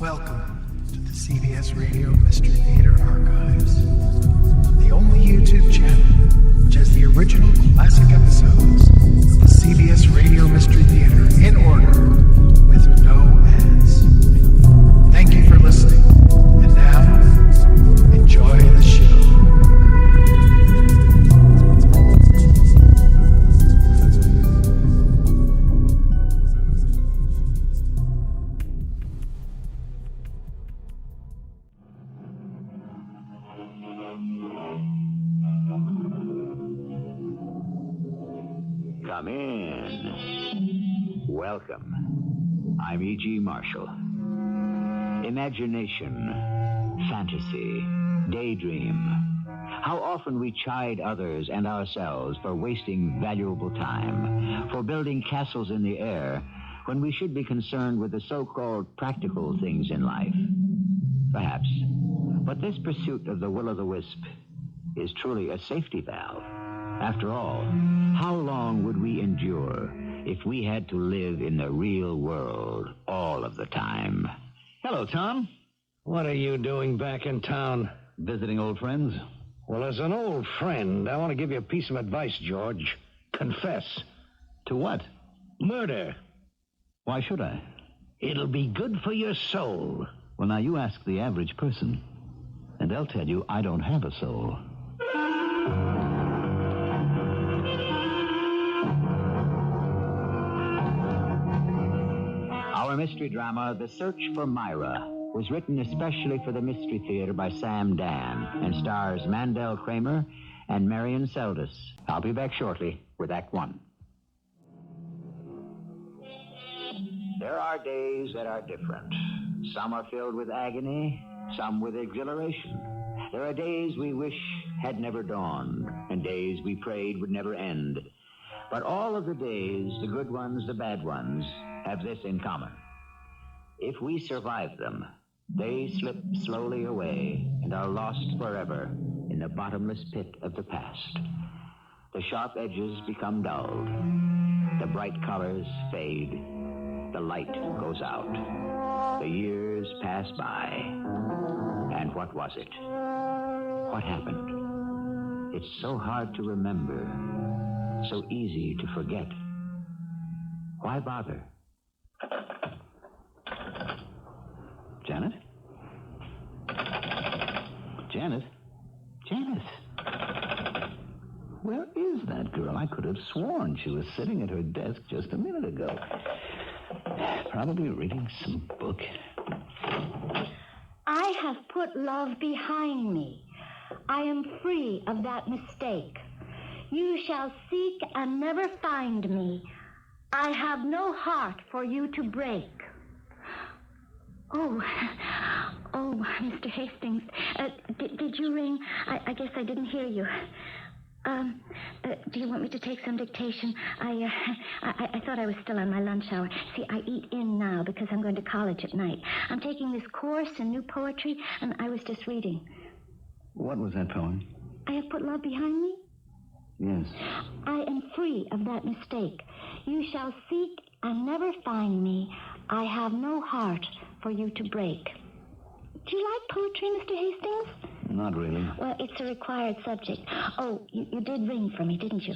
Welcome to the CBS Radio Mystery Theater Archives, the only YouTube channel which has the original classic episodes of the CBS Radio Mystery Theater in order with no ads. Thank you for listening, and now, enjoy the show. Come in. Welcome. I'm E.G. Marshall. Imagination, fantasy, daydream. How often we chide others and ourselves for wasting valuable time, for building castles in the air, when we should be concerned with the so-called practical things in life. Perhaps. But this pursuit of the will-o'-the-wisp is truly a safety valve. After all, how long would we endure if we had to live in the real world all of the time? Hello, Tom. What are you doing back in town? Visiting old friends? Well, as an old friend, I want to give you a piece of advice, George. Confess. To what? Murder. Why should I? It'll be good for your soul. Well, now, you ask the average person, and they'll tell you I don't have a soul. Our mystery drama, The Search for Myra, was written especially for the Mystery Theater by Sam Dann and stars Mandel, Kramer, and Marian, Seldes. I'll be back shortly with Act One. There are days that are different. Some are filled with agony, some with exhilaration. There are days we wish had never dawned, and days we prayed would never end. But all of the days, the good ones, the bad ones, have this in common. If we survive them, they slip slowly away and are lost forever in the bottomless pit of the past. The sharp edges become dulled. The bright colors fade. The light goes out. The years pass by. And what was it? What happened? It's so hard to remember, so easy to forget. Why bother? Janet? Janet? Janet? Where is that girl? I could have sworn she was sitting at her desk just a minute ago. Probably reading some book. I have put love behind me. I am free of that mistake. You shall seek and never find me. I have no heart for you to break. Oh, Mr. Hastings, did you ring? I guess I didn't hear you. Do you want me to take some dictation? I thought I was still on my lunch hour. See, I eat in now because I'm going to college at night. I'm taking this course in new poetry, and I was just reading. What was that poem? I have put love behind me? Yes. I am free of that mistake. You shall seek and never find me. I have no heart for you to break. Do you like poetry, Mr. Hastings? Not really. Well, it's a required subject. Oh, you did ring for me, didn't you?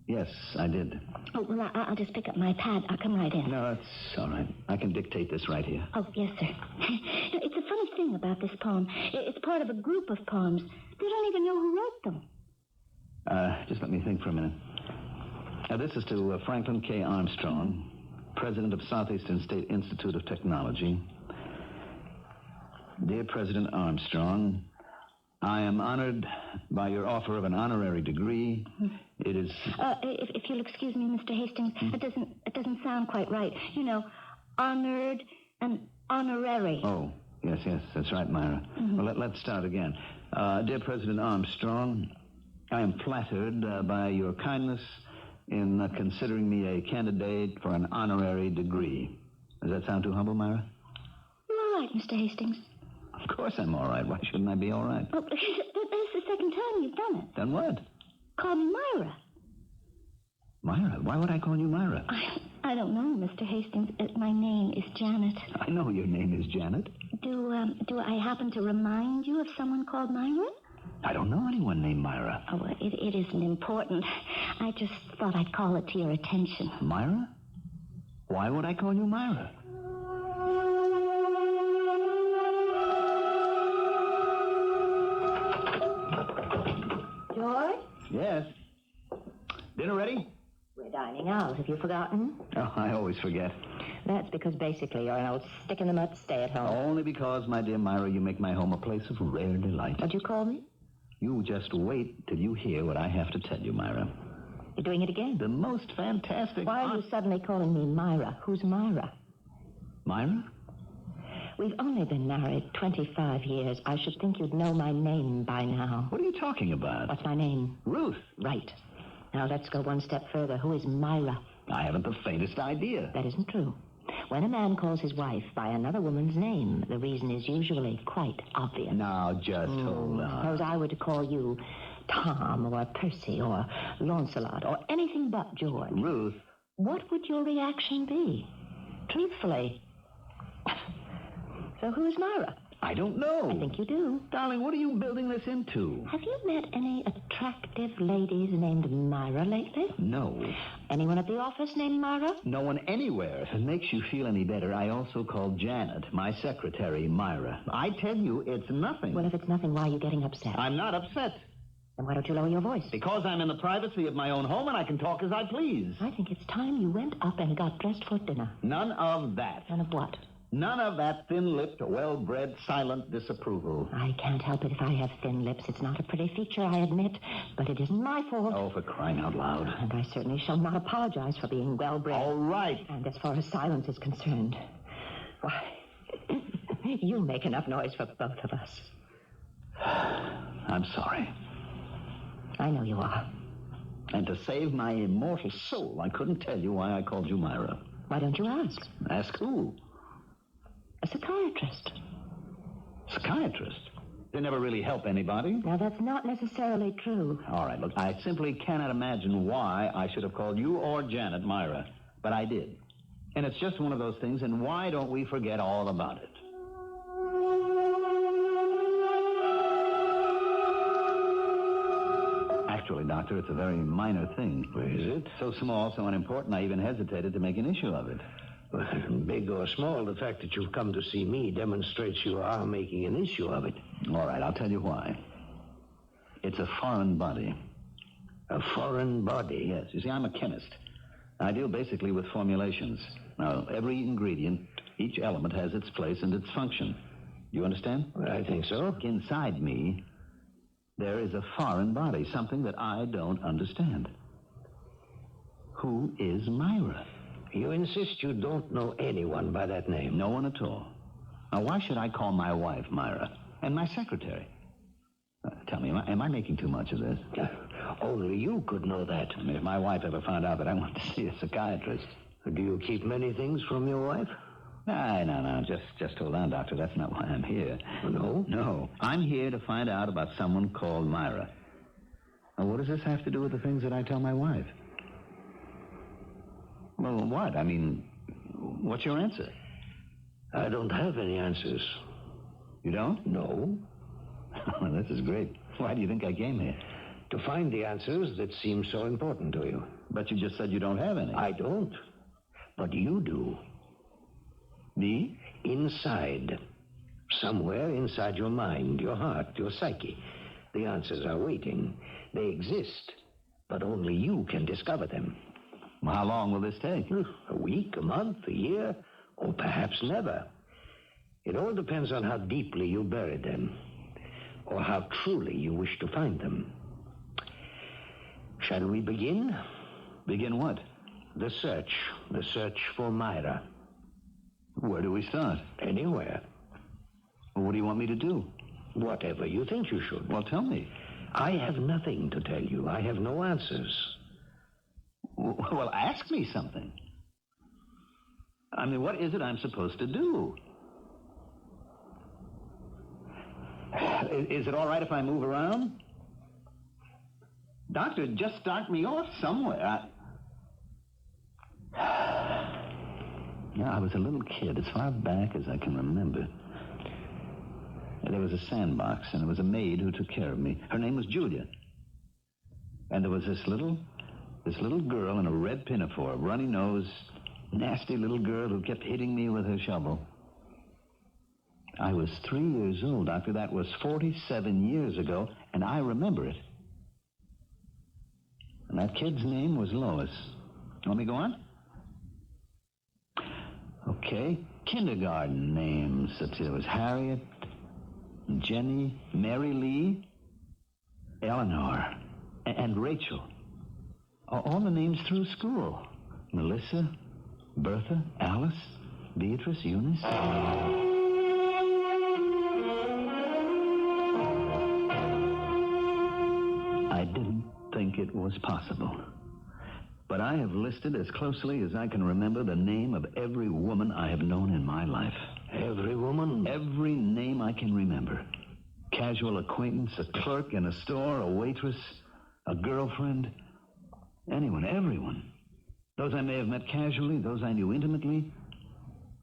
Yes, I did. Oh, well, I'll just pick up my pad. I'll come right in. No, that's all right. I can dictate this right here. Oh, yes, sir. It's a funny thing about this poem. It's part of a group of poems. They don't even know who wrote them. Just let me think for a minute. This is to Franklin K. Armstrong, president of Southeastern State Institute of Technology. Dear President Armstrong, I am honored by your offer of an honorary degree. It is... If you'll excuse me, Mr. Hastings, it doesn't sound quite right. You know, honored and honorary. Oh, yes, that's right, Myra. Mm-hmm. Well, let's start again. Dear President Armstrong, I am flattered by your kindness in considering me a candidate for an honorary degree. Does that sound too humble, Myra? You're all right, Mr. Hastings. Of course I'm all right. Why shouldn't I be all right? Oh, that's the second time you've done it. Done what? Call me Myra. Myra? Why would I call you Myra? I I don't know, Mr. Hastings. My name is Janet. I know your name is Janet. Do I happen to remind you of someone called Myra? I don't know anyone named Myra. Oh, it isn't important. I just thought I'd call it to your attention. Myra? Why would I call you Myra? George? Yes. Dinner ready? We're dining out. Have you forgotten? Oh, I always forget. That's because basically you're an old stick-in-the-mud stay-at-home. Only because, my dear Myra, you make my home a place of rare delight. What'd you call me? You just wait till you hear what I have to tell you, Myra. You're doing it again? The most fantastic... Why are you suddenly calling me Myra? Who's Myra? Myra? We've only been married 25 years. I should think you'd know my name by now. What are you talking about? What's my name? Ruth. Right. Now let's go one step further. Who is Myra? I haven't the faintest idea. That isn't true. When a man calls his wife by another woman's name, the reason is usually quite obvious. Now, just hold on. Suppose I were to call you Tom or Percy or Launcelot or anything but George. Ruth. What would your reaction be? Truthfully. So who is Myra? I don't know. I think you do. Darling, what are you building this into? Have you met any attractive ladies named Myra lately? No. Anyone at the office named Myra? No one anywhere. If it makes you feel any better, I also called Janet, my secretary, Myra. I tell you, it's nothing. Well, if it's nothing, why are you getting upset? I'm not upset. Then why don't you lower your voice? Because I'm in the privacy of my own home and I can talk as I please. I think it's time you went up and got dressed for dinner. None of that. None of what? None of that thin-lipped, well-bred, silent disapproval. I can't help it if I have thin lips. It's not a pretty feature, I admit, but it isn't my fault. Oh, for crying out loud. And I certainly shall not apologize for being well-bred. All right. And as far as silence is concerned, why, you make enough noise for both of us. I'm sorry. I know you are. And to save my immortal soul, I couldn't tell you why I called you Myra. Why don't you ask? Ask who? A psychiatrist. Psychiatrist? They never really help anybody. Now, that's not necessarily true. All right, look, I simply cannot imagine why I should have called you or Janet Myra. But I did. And it's just one of those things, and why don't we forget all about it? Actually, Doctor, it's a very minor thing. Is it? So small, so unimportant, I even hesitated to make an issue of it. Well, big or small, the fact that you've come to see me demonstrates you are making an issue of it. All right, I'll tell you why. It's a foreign body. A foreign body? Yes. You see, I'm a chemist. I deal basically with formulations. Now, every ingredient, each element has its place and its function. You understand? Well, I think so. Inside me, there is a foreign body, something that I don't understand. Who is Myra? You insist you don't know anyone by that name? No one at all. Now, why should I call my wife Myra and my secretary? Tell me, am I making too much of this? Only you could know that. I mean, if my wife ever found out that I want to see a psychiatrist. Do you keep many things from your wife? No. Just hold on, Doctor. That's not why I'm here. No? No. I'm here to find out about someone called Myra. Now, what does this have to do with the things that I tell my wife? Well, what? I mean, what's your answer? I don't have any answers. You don't? No. Well, this is great. Why do you think I came here? To find the answers that seem so important to you. But you just said you don't have any. I don't. But you do. Me? Inside. Somewhere inside your mind, your heart, your psyche. The answers are waiting. They exist. But only you can discover them. Well, how long will this take? A week, a month, a year, or perhaps never. It all depends on how deeply you buried them, or how truly you wish to find them. Shall we begin? Begin what? The search for Myra. Where do we start? Anywhere. Well, what do you want me to do? Whatever you think you should. Well, tell me. I have nothing to tell you. I have no answers. Well, ask me something. I mean, what is it I'm supposed to do? Is it all right if I move around? Doctor, just start me off somewhere. Yeah, I was a little kid, as far back as I can remember. There was a sandbox, and there was a maid who took care of me. Her name was Julia. And there was this little girl in a red pinafore, runny-nosed, nasty little girl who kept hitting me with her shovel. I was 3 years old, Doctor. That was 47 years ago, and I remember it. And that kid's name was Lois. Want me to go on? Okay. Kindergarten names. There was Harriet, Jenny, Mary Lee, Eleanor, and Rachel. All the names through school. Melissa, Bertha, Alice, Beatrice, Eunice. I didn't think it was possible. But I have listed as closely as I can remember the name of every woman I have known in my life. Every woman? Every name I can remember. Casual acquaintance, a clerk in a store, a waitress, a girlfriend. Anyone, everyone. Those I may have met casually, those I knew intimately,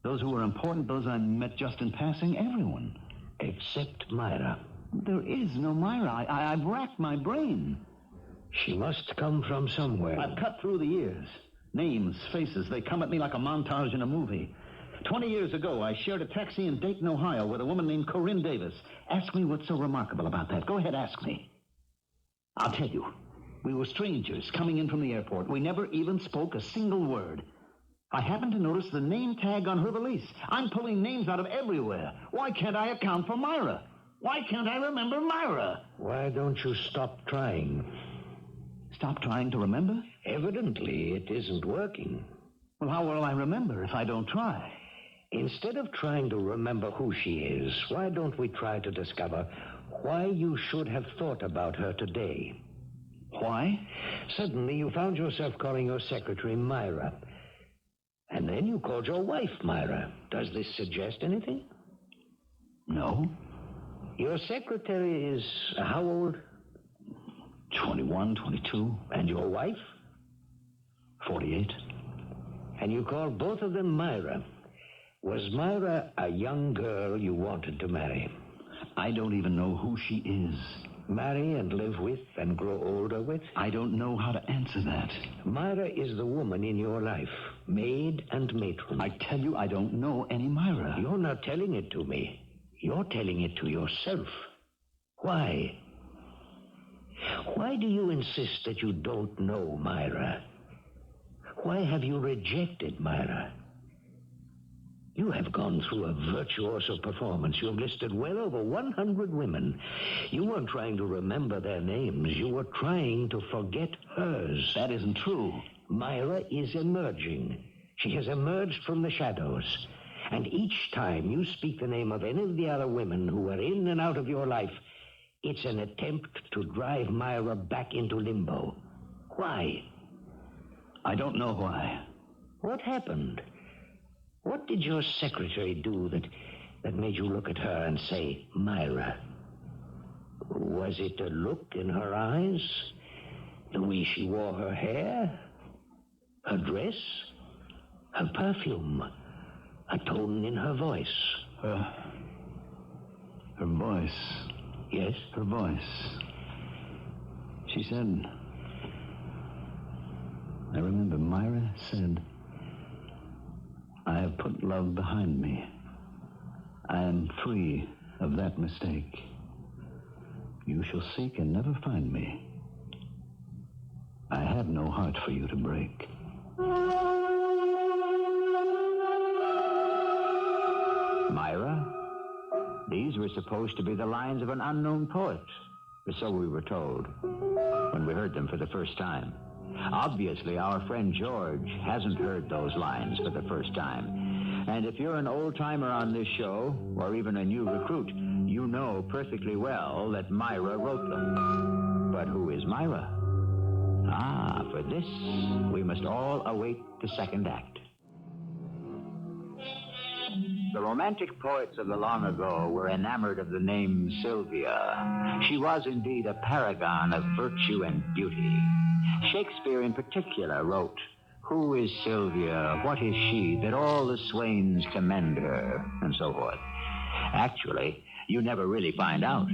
those who were important, those I met just in passing, everyone. Except Myra. There is no Myra. I've racked my brain. She must come from somewhere. I've cut through the years. Names, faces, they come at me like a montage in a movie. 20 years ago, I shared a taxi in Dayton, Ohio with a woman named Corinne Davis. Ask me what's so remarkable about that. Go ahead, ask me. I'll tell you. We were strangers coming in from the airport. We never even spoke a single word. I happened to notice the name tag on her valise. I'm pulling names out of everywhere. Why can't I account for Myra? Why can't I remember Myra? Why don't you stop trying? Stop trying to remember? Evidently, it isn't working. Well, how will I remember if I don't try? Instead of trying to remember who she is, why don't we try to discover why you should have thought about her today? Why? Suddenly, you found yourself calling your secretary Myra. And then you called your wife Myra. Does this suggest anything? No. Your secretary is how old? 21, 22. And your wife? 48. And you called both of them Myra. Was Myra a young girl you wanted to marry? I don't even know who she is. Marry and live with and grow older with? I don't know how to answer that. Myra is the woman in your life, maid and matron. I tell you, I don't know any Myra. You're not telling it to me. You're telling it to yourself. Why? Why do you insist that you don't know Myra? Why have you rejected Myra? You have gone through a virtuoso performance. You have listed well over 100 women. You weren't trying to remember their names. You were trying to forget hers. That isn't true. Myra is emerging. She has emerged from the shadows. And each time you speak the name of any of the other women who are in and out of your life, it's an attempt to drive Myra back into limbo. Why? I don't know why. What happened? What did your secretary do that made you look at her and say, Myra? Was it a look in her eyes? The way she wore her hair? Her dress? Her perfume? A tone in her voice? Her voice. Yes? Her voice. She said... I remember Myra said... I have put love behind me. I am free of that mistake. You shall seek and never find me. I have no heart for you to break. Myra? These were supposed to be the lines of an unknown poet. So we were told when we heard them for the first time. Obviously, our friend George hasn't heard those lines for the first time. And if you're an old-timer on this show, or even a new recruit, you know perfectly well that Myra wrote them. But who is Myra? Ah, for this, we must all await the second act. The romantic poets of the long ago were enamored of the name Sylvia. She was indeed a paragon of virtue and beauty. Shakespeare in particular wrote, Who is Sylvia? What is she? That all the swains commend her, and so forth. Actually, you never really find out.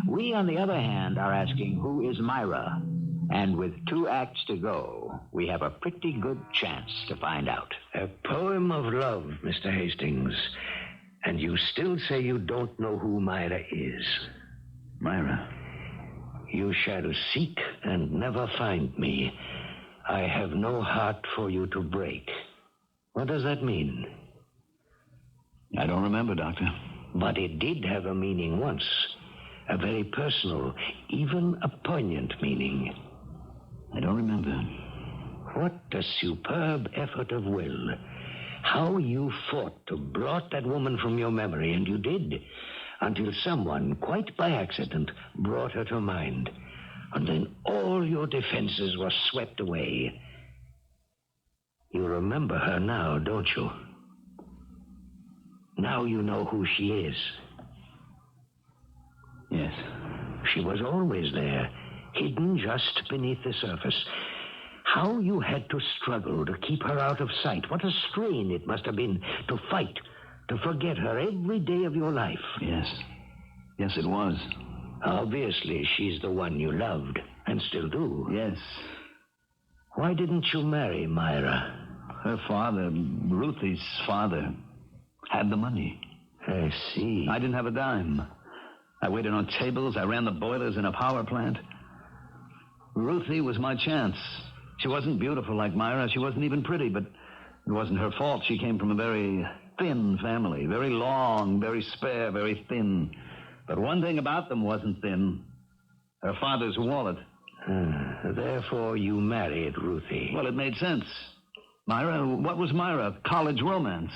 We, on the other hand, are asking, who is Myra? And with 2 acts to go, we have a pretty good chance to find out. A poem of love, Mr. Hastings. And you still say you don't know who Myra is. Myra. You shall seek and never find me. I have no heart for you to break. What does that mean? I don't remember, Doctor. But it did have a meaning once. A very personal, even a poignant meaning. I don't remember. What a superb effort of will. How you fought to blot that woman from your memory, and you did, until someone, quite by accident, brought her to mind. And then all your defenses were swept away. You remember her now, don't you? Now you know who she is. Yes. She was always there, hidden just beneath the surface. How you had to struggle to keep her out of sight. What a strain it must have been to fight, to forget her every day of your life. Yes. Yes, it was. Obviously, she's the one you loved, and still do. Yes. Why didn't you marry Myra? Her father, Ruthie's father, had the money. I see. I didn't have a dime. I waited on tables. I ran the boilers in a power plant. Ruthie was my chance. She wasn't beautiful like Myra. She wasn't even pretty, but it wasn't her fault. She came from a very thin family. Very long, very spare, very thin. But one thing about them wasn't thin. Her father's wallet. Therefore, you married Ruthie. Well, it made sense. Myra, what was Myra? College romance.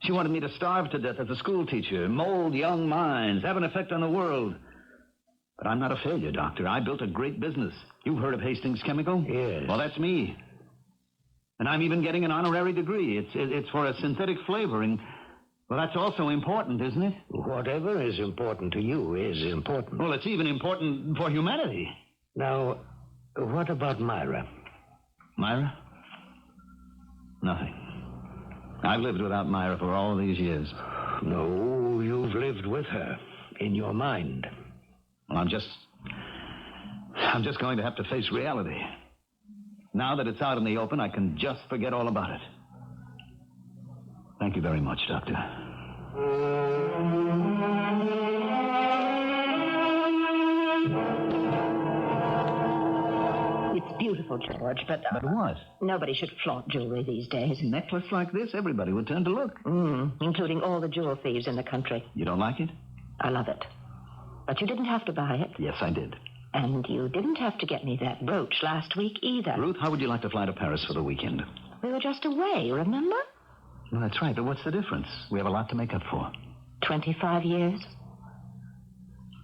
She wanted me to starve to death as a school teacher, mold young minds, have an effect on the world. But I'm not a failure, Doctor. I built a great business. You've heard of Hastings Chemical? Yes. Well, that's me. And I'm even getting an honorary degree. It's for a synthetic flavoring. Well, that's also important, isn't it? Whatever is important to you is important. Well, it's even important for humanity. Now, what about Myra? Myra? Nothing. I've lived without Myra for all these years. No, you've lived with her, in your mind. Well, I'm just going to have to face reality. Now that it's out in the open, I can just forget all about it. Thank you very much, Doctor. It's beautiful, George, but... But what? Nobody should flaunt jewelry these days. A necklace like this, everybody would turn to look. Including all the jewel thieves in the country. You don't like it? I love it. But you didn't have to buy it. Yes, I did. And you didn't have to get me that brooch last week either. Ruth, how would you like to fly to Paris for the weekend? We were just away, remember? Well, that's right, but what's the difference? We have a lot to make up for. 25 years.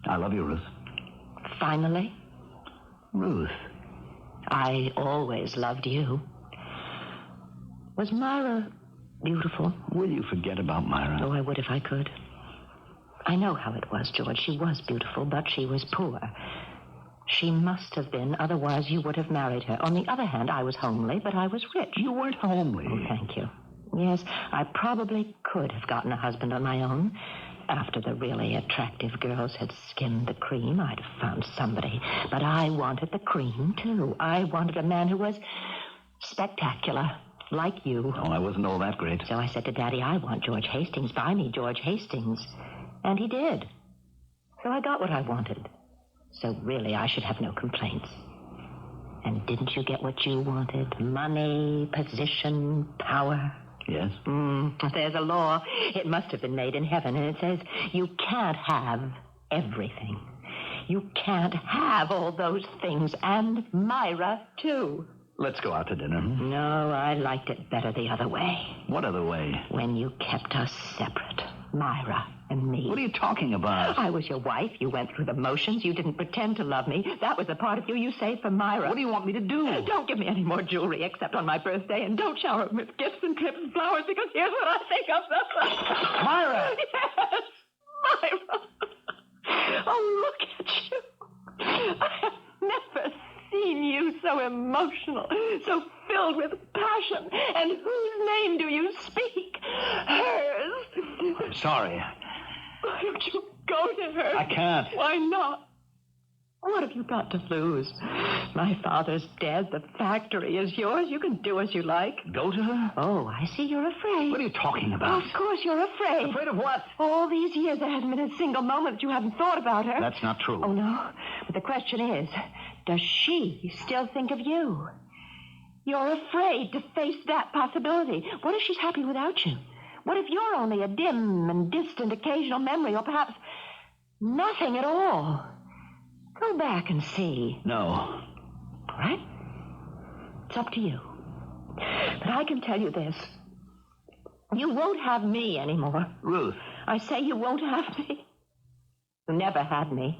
I love you, Ruth. Finally. Ruth. I always loved you. Was Myra beautiful? Will you forget about Myra? Oh, I would if I could. I know how it was, George. She was beautiful, but she was poor. She must have been, otherwise you would have married her. On the other hand, I was homely, but I was rich. You weren't homely. Oh, thank you. Yes, I probably could have gotten a husband on my own. After the really attractive girls had skimmed the cream, I'd have found somebody. But I wanted the cream, too. I wanted a man who was spectacular, like you. Oh, I wasn't all that great. So I said to Daddy, I want George Hastings. Buy me George Hastings. And he did. So I got what I wanted. So really, I should have no complaints. And didn't you get what you wanted? Money, position, power. Yes? There's a law. It must have been made in heaven, and it says you can't have everything. You can't have all those things, and Myra, too. Let's go out to dinner. No, I liked it better the other way. What other way? When you kept us separate, Myra and me. What are you talking about? I was your wife. You went through the motions. You didn't pretend to love me. That was the part of you saved for Myra. What do you want me to do? Don't give me any more jewelry except on my birthday, and don't shower me with gifts and trips and flowers, because here's what I think of them. Myra! Yes, Myra. Oh, look at you. I have never seen you so emotional, so filled with passion. And whose name do you speak? Hers. I'm sorry. Why don't you go to her? I can't. Why not? What have you got to lose? My father's dead. The factory is yours. You can do as you like. Go to her? Oh, I see you're afraid. What are you talking about? Of course you're afraid. Afraid of what? All these years there hasn't been a single moment that you haven't thought about her. That's not true. Oh, no. But the question is, does she still think of you? You're afraid to face that possibility. What if she's happy without you? What if you're only a dim and distant occasional memory, or perhaps nothing at all? Go back and see. No. All right? It's up to you. But I can tell you this. You won't have me anymore. Ruth. I say you won't have me. You never had me.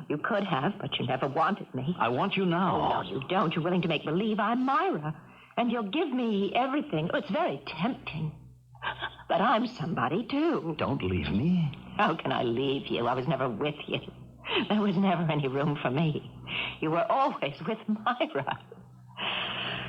You could have, but you never wanted me. I want you now. Oh, no, you don't. You're willing to make believe I'm Myra. And you'll give me everything. Oh, it's very tempting. But I'm somebody, too. Don't leave me. How can I leave you? I was never with you. There was never any room for me. You were always with Myra.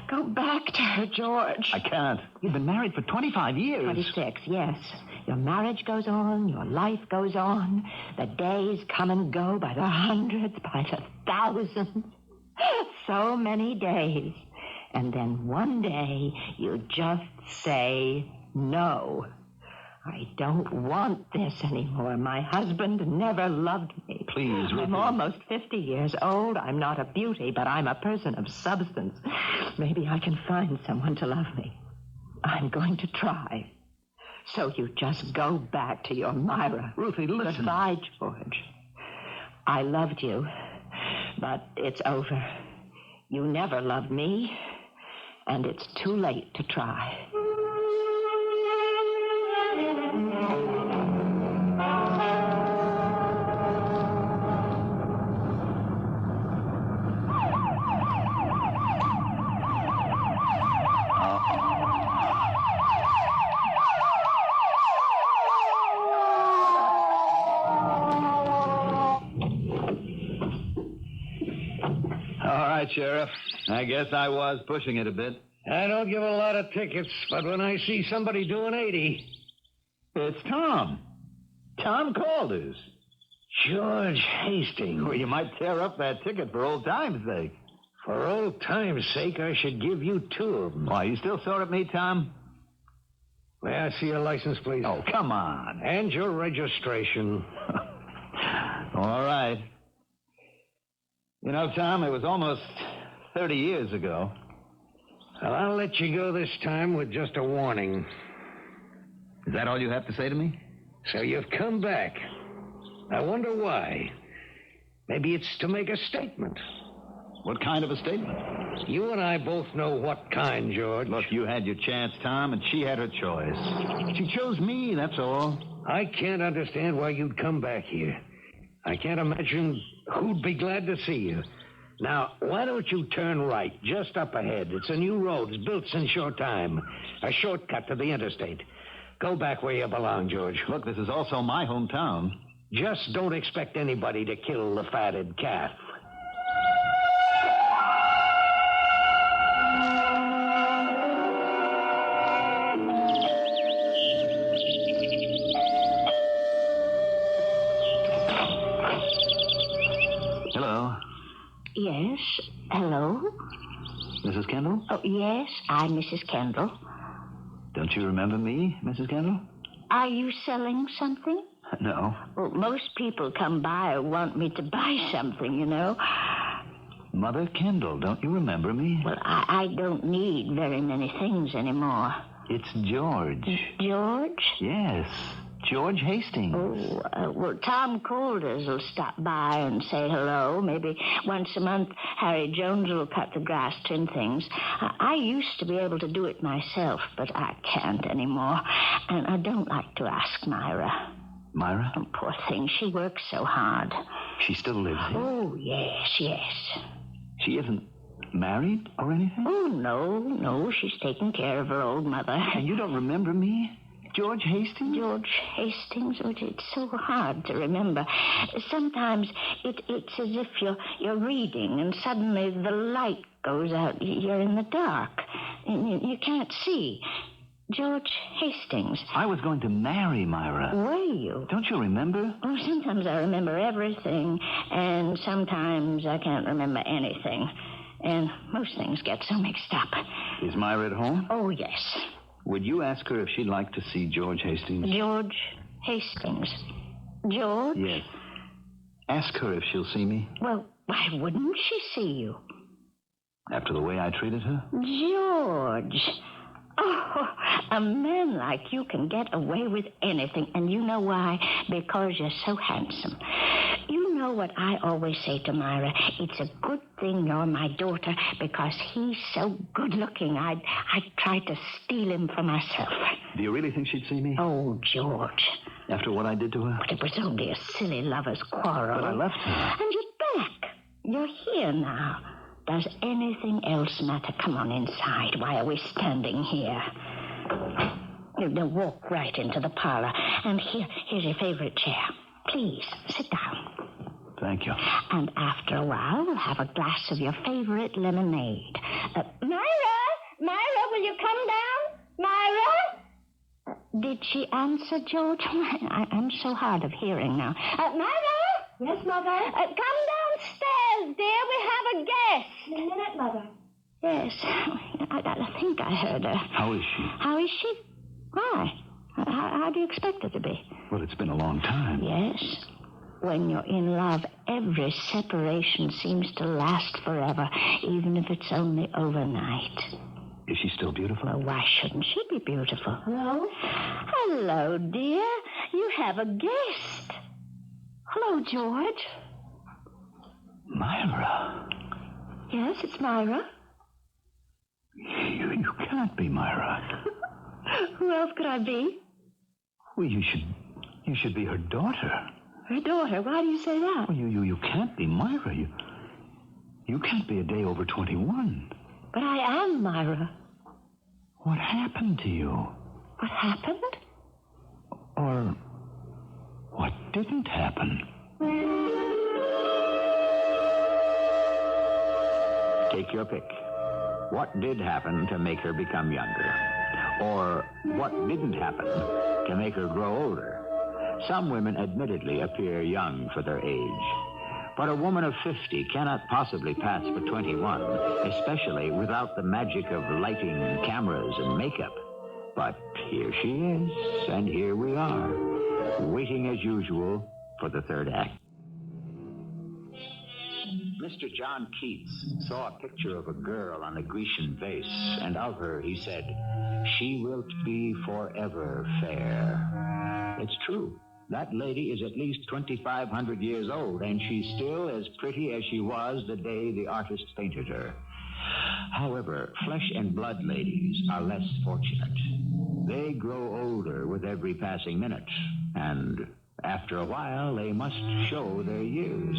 Go back to her, George. I can't. You've been married for 25 years. 26, yes. Your marriage goes on. Your life goes on. The days come and go by the hundreds, by the thousands. So many days. And then one day, you just say no. I don't want this anymore. My husband never loved me. Please, Ruthie. I'm almost 50 years old. I'm not a beauty, but I'm a person of substance. Maybe I can find someone to love me. I'm going to try. So you just go back to your Myra. Ruthie, listen. Goodbye, George. I loved you, but it's over. You never loved me, and it's too late to try. Sheriff. I guess I was pushing it a bit. I don't give a lot of tickets, but when I see somebody doing 80... It's Tom. Tom Calder's. George Hastings. Well, you might tear up that ticket for old time's sake. For old time's sake, I should give you 2 of them. Why, you still sore at me, Tom? May I see your license, please? Oh, come on. And your registration. All right. You know, Tom, it was almost 30 years ago. Well, I'll let you go this time with just a warning. Is that all you have to say to me? So you've come back. I wonder why. Maybe it's to make a statement. What kind of a statement? You and I both know what kind, George. Look, you had your chance, Tom, and she had her choice. She chose me, that's all. I can't understand why you'd come back here. I can't imagine who'd be glad to see you. Now, why don't you turn right, just up ahead? It's a new road. It's built in short time. A shortcut to the interstate. Go back where you belong, George. Look, this is also my hometown. Just don't expect anybody to kill the fatted calf. Hello. Yes, hello? Mrs. Kendall? Oh, yes, I'm Mrs. Kendall. Don't you remember me, Mrs. Kendall? Are you selling something? No. Well, most people come by and want me to buy something, you know. Mother Kendall, don't you remember me? Well, I don't need very many things anymore. It's George. George? Yes, George Hastings. Oh, well, Tom Calder's will stop by and say hello. Maybe once a month, Harry Jones will cut the grass, trim things. I used to be able to do it myself, but I can't anymore. And I don't like to ask Myra. Myra? Oh, poor thing. She works so hard. She still lives here? Oh, yes. She isn't married or anything? Oh, no. She's taking care of her old mother. And you don't remember me? George Hastings? George Hastings? Oh, it's so hard to remember. Sometimes it's as if you're reading and suddenly the light goes out. You're in the dark. You can't see. George Hastings. I was going to marry Myra. Were you? Don't you remember? Oh, sometimes I remember everything, and sometimes I can't remember anything. And most things get so mixed up. Is Myra at home? Oh, yes. Would you ask her if she'd like to see George Hastings? George Hastings. George? Yes. Ask her if she'll see me. Well, why wouldn't she see you? After the way I treated her? George. Oh, a man like you can get away with anything, and you know why? Because you're so handsome. You know what I always say to Myra? It's a good thing you're my daughter because he's so good-looking. I'd try to steal him for myself. Do you really think she'd see me? Oh, George. After what I did to her? But it was only a silly lover's quarrel. But I left her. And you're back. You're here now. Does anything else matter? Come on inside. Why are we standing here? Now walk right into the parlor. And here's your favorite chair. Please, sit down. Thank you. And after a while, we'll have a glass of your favorite lemonade. Myra! Myra, will you come down? Myra? Did she answer, George? I'm so hard of hearing now. Myra? Yes, Mother? Come downstairs, dear. We have a guest. In a minute, Mother. Yes, I think I heard her. How is she? How is she? Why? How do you expect her to be? Well, it's been a long time. Yes. When you're in love, every separation seems to last forever, even if it's only overnight. Is she still beautiful? Well, why shouldn't she be beautiful? Hello? Hello, dear. You have a guest. Hello, George. Myra. Yes, it's Myra. You can't be Myra. Who else could I be? Well, you should be her daughter. Her daughter? Why do you say that? Well, you can't be Myra. You can't be a day over 21. But I am Myra. What happened to you? What happened? Or what didn't happen? Take your pick. What did happen to make her become younger? Or what didn't happen to make her grow older? Some women admittedly appear young for their age. But a woman of 50 cannot possibly pass for 21, especially without the magic of lighting, cameras, and makeup. But here she is, and here we are, waiting as usual for the third act. Mr. John Keats saw a picture of a girl on a Grecian vase, and of her he said, "She wilt be forever fair." It's true. That lady is at least 2,500 years old, and she's still as pretty as she was the day the artist painted her. However, flesh and blood ladies are less fortunate. They grow older with every passing minute, and after a while, they must show their years.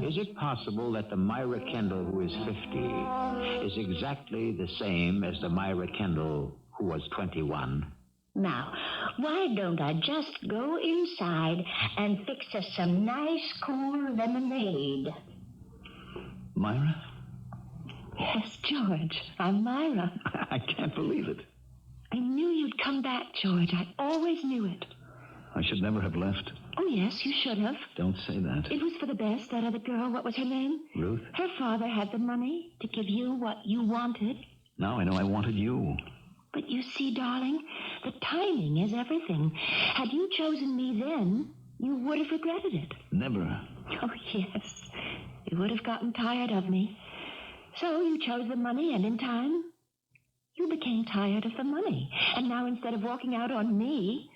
Is it possible that the Myra Kendall who is 50 is exactly the same as the Myra Kendall who was 21? Now, why don't I just go inside and fix us some nice, cool lemonade? Myra? Yes, George. I'm Myra. I can't believe it. I knew you'd come back, George. I always knew it. I should never have left. Oh, yes, you should have. Don't say that. It was for the best, that other girl. What was her name? Ruth? Her father had the money to give you what you wanted. Now I know I wanted you. But you see, darling, the timing is everything. Had you chosen me then, you would have regretted it. Never. Oh, yes. You would have gotten tired of me. So you chose the money, and in time, you became tired of the money. And now instead of walking out on me,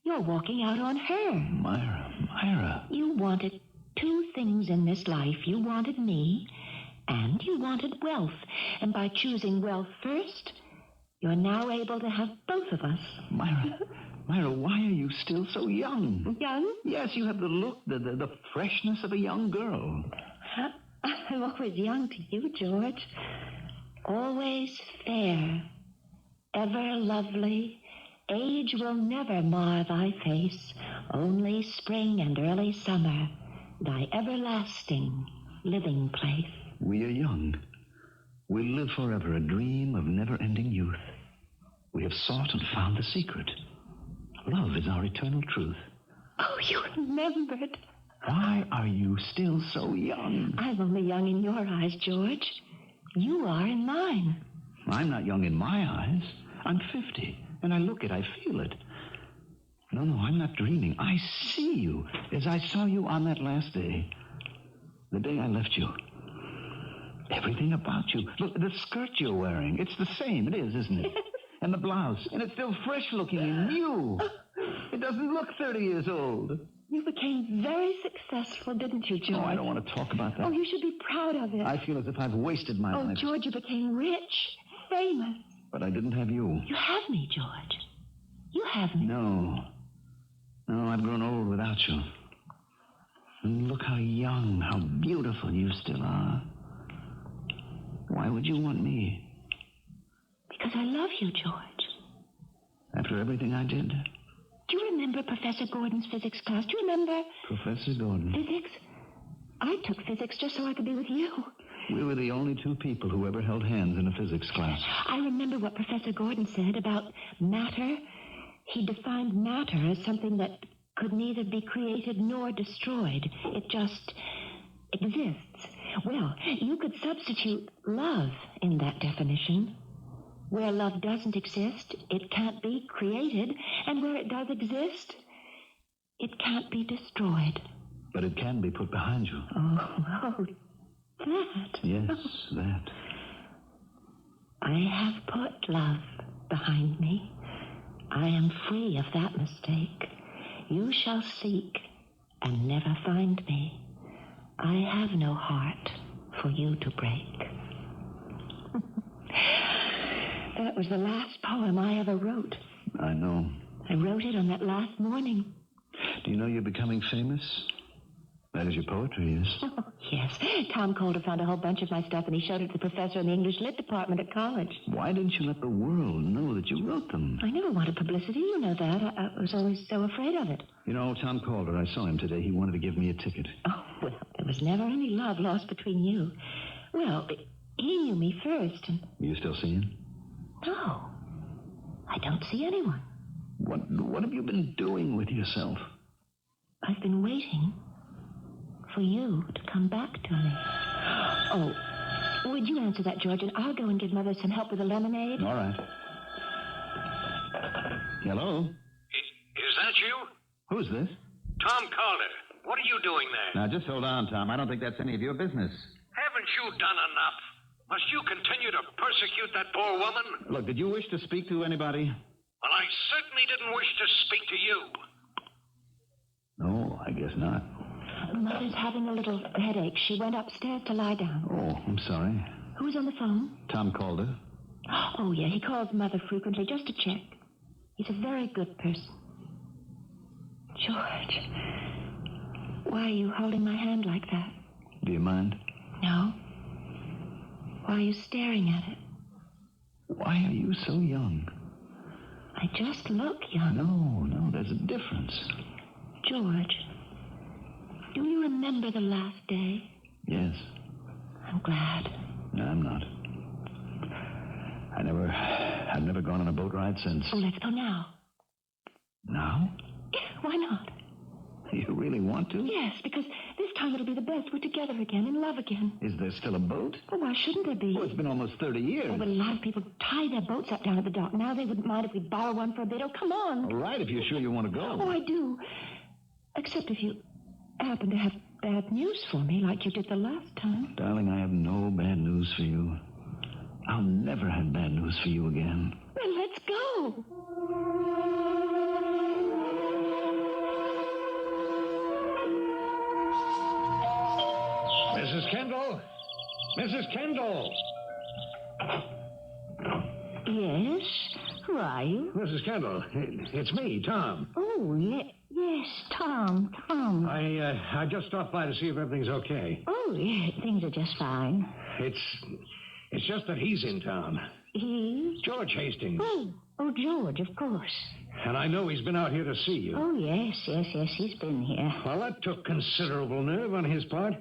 you're walking out on her. Myra. You wanted two things in this life. You wanted me, and you wanted wealth. And by choosing wealth first, you're now able to have both of us. Myra, why are you still so young? Young? Yes, you have the look, the freshness of a young girl. I'm always young to you, George. Always fair. Ever lovely. Age will never mar thy face, only spring and early summer, thy everlasting living place. We are young. We live forever, a dream of never-ending youth. We have sought and found the secret. Love is our eternal truth. Oh, you remembered. Why are you still so young? I'm only young in your eyes, George. You are in mine. I'm not young in my eyes. I'm 50, and I look it, I feel it. No, I'm not dreaming. I see you as I saw you on that last day. The day I left you. Everything about you. Look, the skirt you're wearing, it's the same. It is, isn't it? And the blouse. And it's still fresh-looking and new. It doesn't look 30 years old. You became very successful, didn't you, George? Oh, I don't want to talk about that. Oh, you should be proud of it. I feel as if I've wasted my life. Oh, George, you became rich, famous. But I didn't have you. You have me, George. You have me. No, I've grown old without you. And look how young, how beautiful you still are. Why would you want me? Because I love you, George. After everything I did? Do you remember Professor Gordon's physics class? Do you remember? Professor Gordon? Physics? I took physics just so I could be with you. We were the only two people who ever held hands in a physics class. I remember what Professor Gordon said about matter. He defined matter as something that could neither be created nor destroyed. It just exists. Well, you could substitute love in that definition. Where love doesn't exist, it can't be created. And where it does exist, it can't be destroyed. But it can be put behind you. Oh, that. Yes, that. I have put love behind me. I am free of that mistake. You shall seek and never find me. I have no heart for you to break. That was the last poem I ever wrote. I know. I wrote it on that last morning. Do you know you're becoming famous? That is, your poetry is. Oh, yes. Tom Calder found a whole bunch of my stuff, and he showed it to the professor in the English Lit department at college. Why didn't you let the world know that you wrote them? I never wanted publicity. You know that. I was always so afraid of it. You know, Tom Calder, I saw him today. He wanted to give me a ticket. Oh, well, there was never any love lost between you. Well, he knew me first, and... You still see him? No. I don't see anyone. What have you been doing with yourself? I've been waiting for you to come back to me. Oh, would you answer that, George, and I'll go and give Mother some help with the lemonade? All right. Hello? Is that you? Who's this? Tom Calder. What are you doing there? Now, just hold on, Tom. I don't think that's any of your business. Haven't you done enough? Must you continue to persecute that poor woman? Look, did you wish to speak to anybody? Well, I certainly didn't wish to speak to you. No, I guess not. Mother's having a little headache. She went upstairs to lie down. Oh, I'm sorry. Who's on the phone? Tom Calder. Oh, yeah, he calls Mother frequently just to check. He's a very good person. George, why are you holding my hand like that? Do you mind? No. Why are you staring at it? Why are you so young? I just look young. No, there's a difference. George, do you remember the last day? Yes. I'm glad. No, I'm not. I've never gone on a boat ride since. Oh, let's go now. Now? Why not? You really want to? Yes, because this time it'll be the best. We're together again, in love again. Is there still a boat? Oh, why shouldn't there be? Oh, it's been almost 30 years. Oh, but a lot of people tie their boats up down at the dock. Now they wouldn't mind if we borrow one for a bit. Oh, come on. All right, if you're sure you want to go. Oh, I do. Except if you happen to have bad news for me like you did the last time. Darling, I have no bad news for you. I'll never have bad news for you again. Well, let's go. Mrs. Kendall? Mrs. Kendall! Yes? Who are you? Mrs. Kendall, it's me, Tom. Oh, yes, Tom. I just stopped by to see if everything's okay. Oh, yeah, things are just fine. It's just that he's in town. He? George Hastings. Oh, George, of course. And I know he's been out here to see you. Oh, yes, he's been here. Well, that took considerable nerve on his part.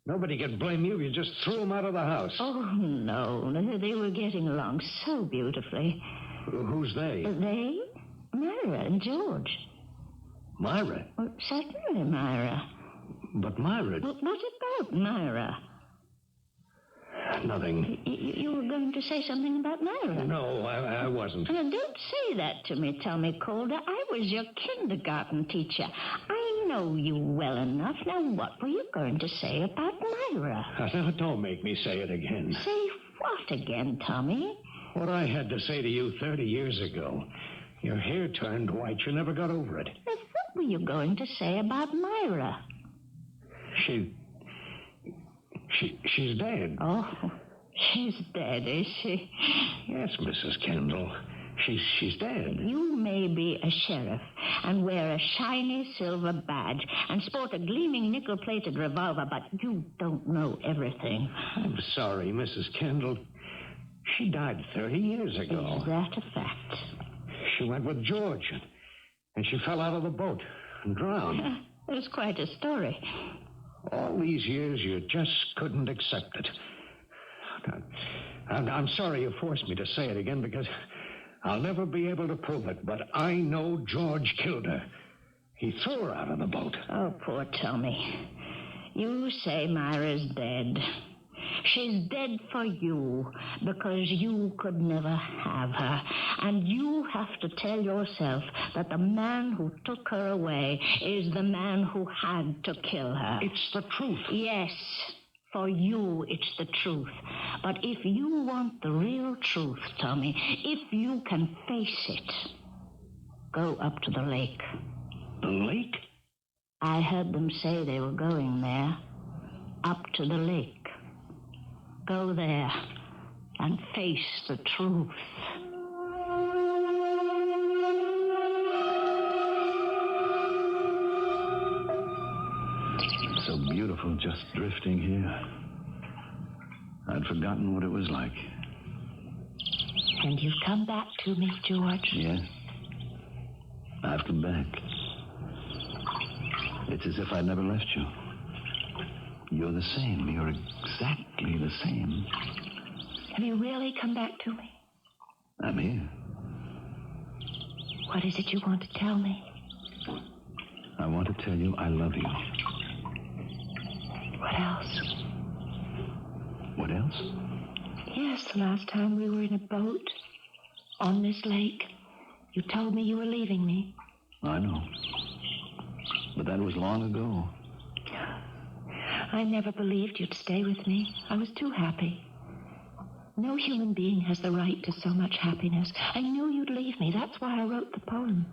Nobody could blame you if you just threw him out of the house. Oh, no, they were getting along so beautifully. Who's they? They? Myra and George. Myra? Well, certainly, Myra. But Myra... Well, what about Myra? Nothing. You were going to say something about Myra. No, I wasn't. Now, don't say that to me, Tommy Calder. I was your kindergarten teacher. I know you well enough. Now, what were you going to say about Myra? Don't make me say it again. Say what again, Tommy? What I had to say to you 30 years ago. Your hair turned white. You never got over it. Now, what were you going to say about Myra? She's dead. Oh, she's dead, is she? Yes, Mrs. Kendall. She's dead. You may be a sheriff and wear a shiny silver badge and sport a gleaming nickel-plated revolver, but you don't know everything. I'm sorry, Mrs. Kendall. She died 30 years ago. Is that a fact? She went with George, and she fell out of the boat and drowned. It's quite a story. All these years, you just couldn't accept it. I'm sorry you forced me to say it again, because I'll never be able to prove it, but I know George killed her. He threw her out of the boat. Oh, poor Tommy. You say Myra's dead. She's dead for you because you could never have her. And you have to tell yourself that the man who took her away is the man who had to kill her. It's the truth. Yes, for you it's the truth. But if you want the real truth, Tommy, if you can face it, go up to the lake. The lake? I heard them say they were going there. Up to the lake. Go there and face the truth. So beautiful just drifting here. I'd forgotten what it was like. And you've come back to me, George. Yes. I've come back. It's as if I'd never left you. You're the same. You're exactly the same. Have you really come back to me? I'm here. What is it you want to tell me? I want to tell you I love you. What else? What else? Yes, the last time we were in a boat on this lake, you told me you were leaving me. I know. But that was long ago. I never believed you'd stay with me. I was too happy. No human being has the right to so much happiness. I knew you'd leave me. That's why I wrote the poem.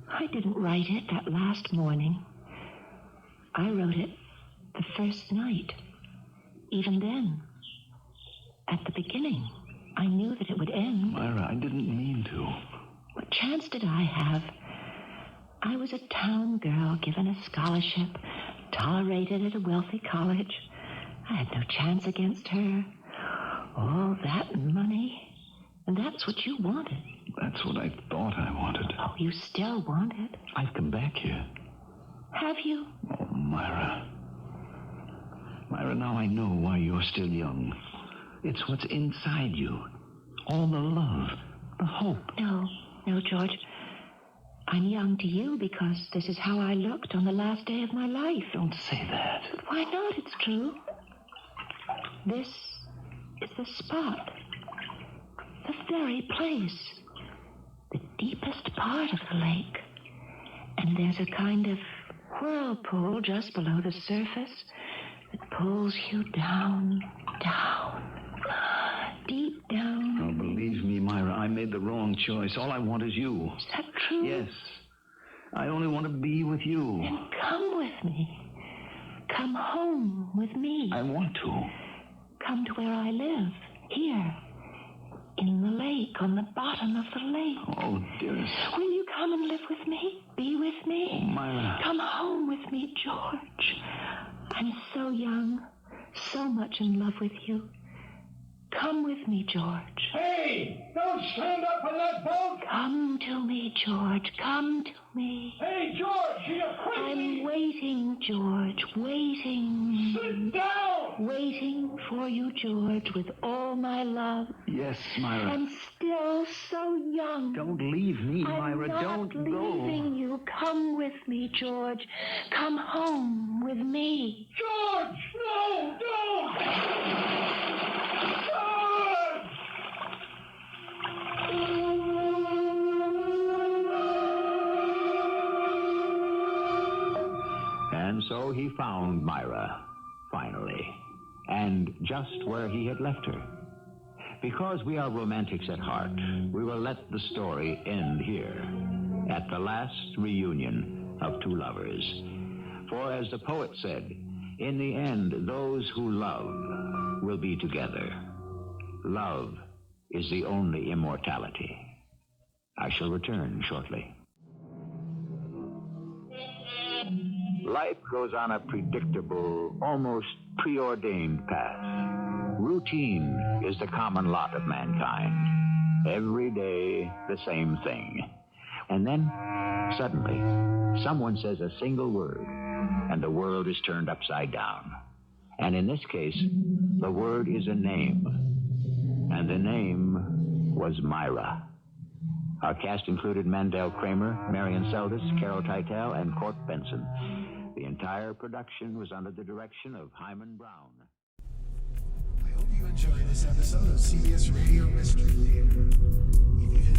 I didn't write it that last morning. I wrote it the first night. Even then, at the beginning, I knew that it would end. Myra, I didn't mean to. What chance did I have? I was a town girl given a scholarship, tolerated at a wealthy college. I had no chance against her. All that money. And that's what you wanted. That's what I thought I wanted. Oh, you still want it? I've come back here. Have you? Oh, Myra. Myra, now I know why you're still young. It's what's inside you. All the love, the hope. No, George. I'm young to you because this is how I looked on the last day of my life. Don't say that. Why not? It's true. This is the spot. The very place. The deepest part of the lake. And there's a kind of whirlpool just below the surface that pulls you down, deep down. Oh, believe me, Myra, I made the wrong choice. All I want is you. Is that true? Yes. I only want to be with you. Then come with me. Come home with me. I want to. Come to where I live. Here. In the lake, on the bottom of the lake. Oh, dearest. Will you come and live with me? Be with me? Oh, Myra. Come home with me, George. I'm so young, so much in love with you. Come with me, George. Hey, don't stand up in that boat! Come to me, George. Come to me. Hey, George, you're crazy! I'm waiting, George. Waiting. Sit down! Waiting for you, George, with all my love. Yes, Myra. I'm still so young. Don't leave me, Myra. I'm Don't not go. leaving you. Come with me, George. Come home with me. George! No, don't! George! And so he found Myra, finally, and just where he had left her. Because we are romantics at heart, we will let the story end here, at the last reunion of two lovers. For as the poet said, in the end, those who love will be together. Love is the only immortality. I shall return shortly. Life goes on a predictable, almost preordained path. Routine is the common lot of mankind. Every day, the same thing. And then, suddenly, someone says a single word, and the world is turned upside down. And in this case, the word is a name. And the name was Myra. Our cast included Mandel, Kramer, Marian, Seldes, Teitel, and Benson. The entire production was under the direction of Hyman Brown. I hope you enjoyed this episode of CBS Radio Mystery Theater. If you've